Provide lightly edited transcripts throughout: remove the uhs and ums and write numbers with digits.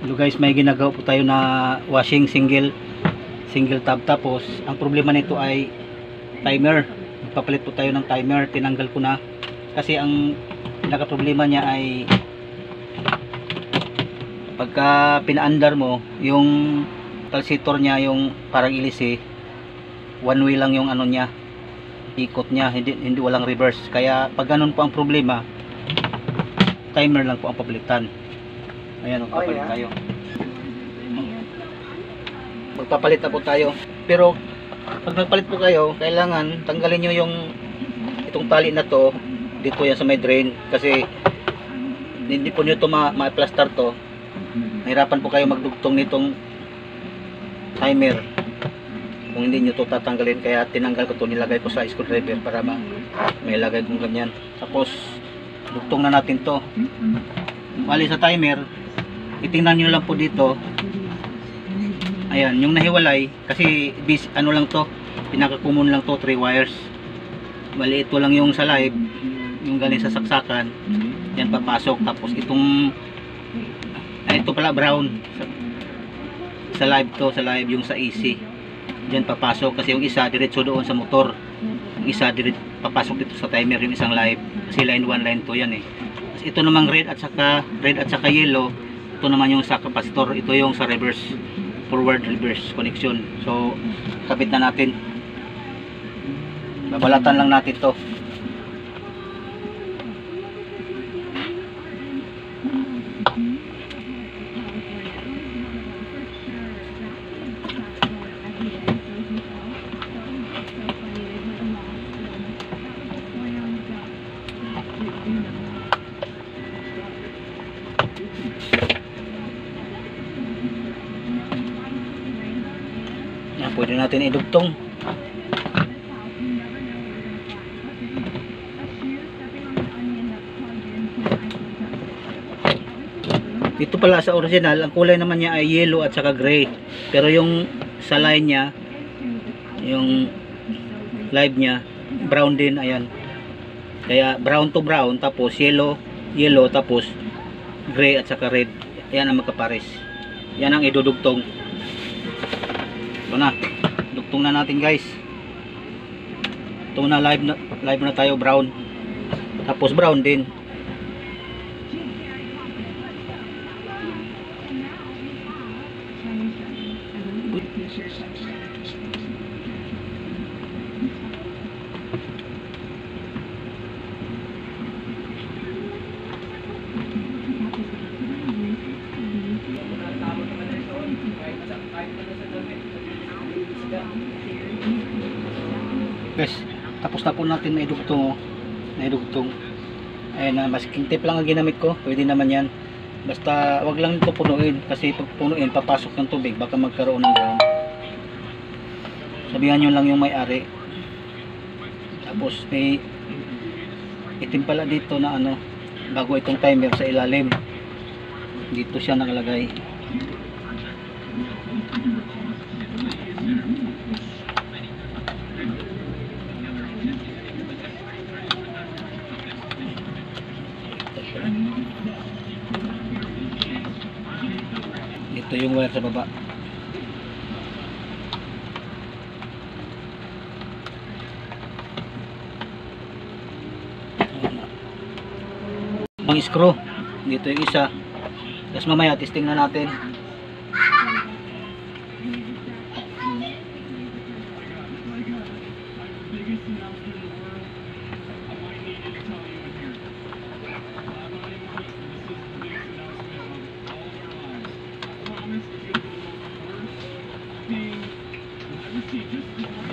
Hello guys, may ginagawa po tayo na washing single tub. Tapos ang problema nito ay timer. Magpapalit po tayo ng timer. Tinanggal ko na kasi ang pinaka problema niya ay pagka pinaandar mo yung calcitor niya, yung parang ilisi, one way lang yung ano niya, ikot niya, hindi walang reverse. Kaya pag ganun po ang problema, timer lang po ang papalitan. Ayan, magpapalit tayo. Magpapalit na po tayo. Pero pag nagpalit po kayo, kailangan tanggalin nyo yung itong tali na to dito yan sa may drain, kasi hindi po nyo to ma-plaster to. Mahirapan po kayo magdugtong nitong timer kung hindi nyo to tatanggalin. Kaya tinanggal ko to, nilagay ko sa screwdriver para may lagay kong ganyan. Tapos dugtong na natin to. Bali sa timer, itingnan nyo lang po dito. Ayan, yung nahiwalay, kasi ano lang to, pinaka-common lang to, 3 wires. Bali ito lang yung sa live, yung galing sa saksakan, yan papasok. Tapos itong ito pala brown sa live to, sa live yung sa AC, yan papasok. Kasi yung isa diretso doon sa motor, yung isa papasok dito sa timer, yung isang live, kasi line 1, line 2 yan eh. Ito namang red at saka yellow, ito naman yung sa capacitor, ito yung sa reverse, forward reverse connection. So kabit na natin, babalatan lang natin to. Pwede natin idugtong. Dito pala sa original, ang kulay naman niya ay yellow at saka gray. Pero yung sa line niya, yung live niya, brown din, ayan. Kaya brown to brown, tapos yellow, tapos gray at saka red. Ayan ang magkapares. Yan ang idudugtong. Ito na, dugtong na natin guys. Ito na, live na tayo, brown, tapos brown din. Guys, tapos na po natin na idugtong. Ayan na, masking tape lang ang ginamit ko, pwede naman yan. Basta wag lang ito punuin, kasi pag punuin papasok ng tubig, baka magkaroon ng ground. Sabihan nyo lang yung may-ari. Tapos may itim pala dito na ano, bago itong timer sa ilalim, dito siya nakalagay. Dito yung wire sa baba. Ang screw dito yung isa. Tapos mamaya testing na natin.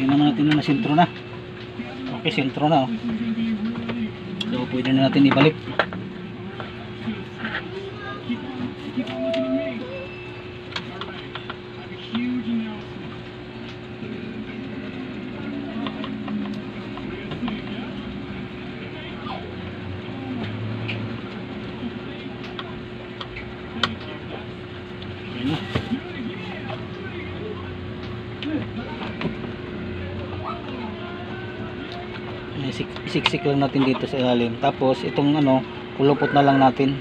Tingnan natin na sentro na. Okay, sentro na. So pwede na natin ibalik. Isiksik lang natin dito sa ilalim. Tapos itong ano, kulupot na lang natin.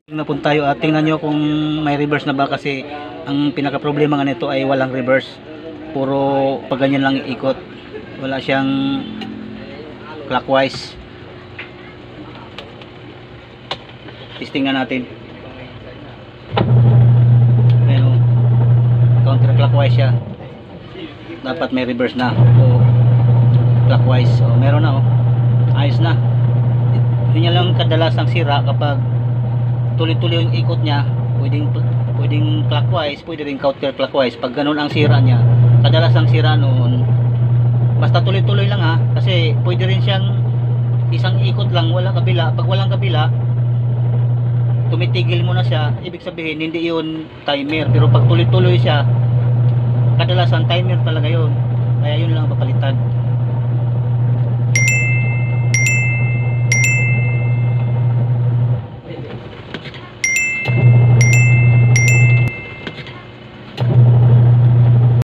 Na po tayo at tingnan nyo kung may reverse na ba, kasi ang pinaka problema nga nito ay walang reverse, puro pag ganyan lang ikot, wala siyang clockwise. Testing na natin. Pero counterclockwise siya, dapat may reverse na o clockwise. So meron na, ayos na. Yun niya lang kadalasang sira kapag tuloy-tuloy yung ikot niya, pwedeng clockwise, pwede rin counterclockwise. Pag ganun ang sira niya, kadalasang sira noon, basta tuloy-tuloy lang kasi pwede rin siyang isang ikot lang, walang kabila. Pag walang kabila, tumitigil mo na siya, ibig sabihin hindi yun timer. Pero pag tuloy-tuloy siya, kadalasan timer talaga yun, kaya yun lang papalitan.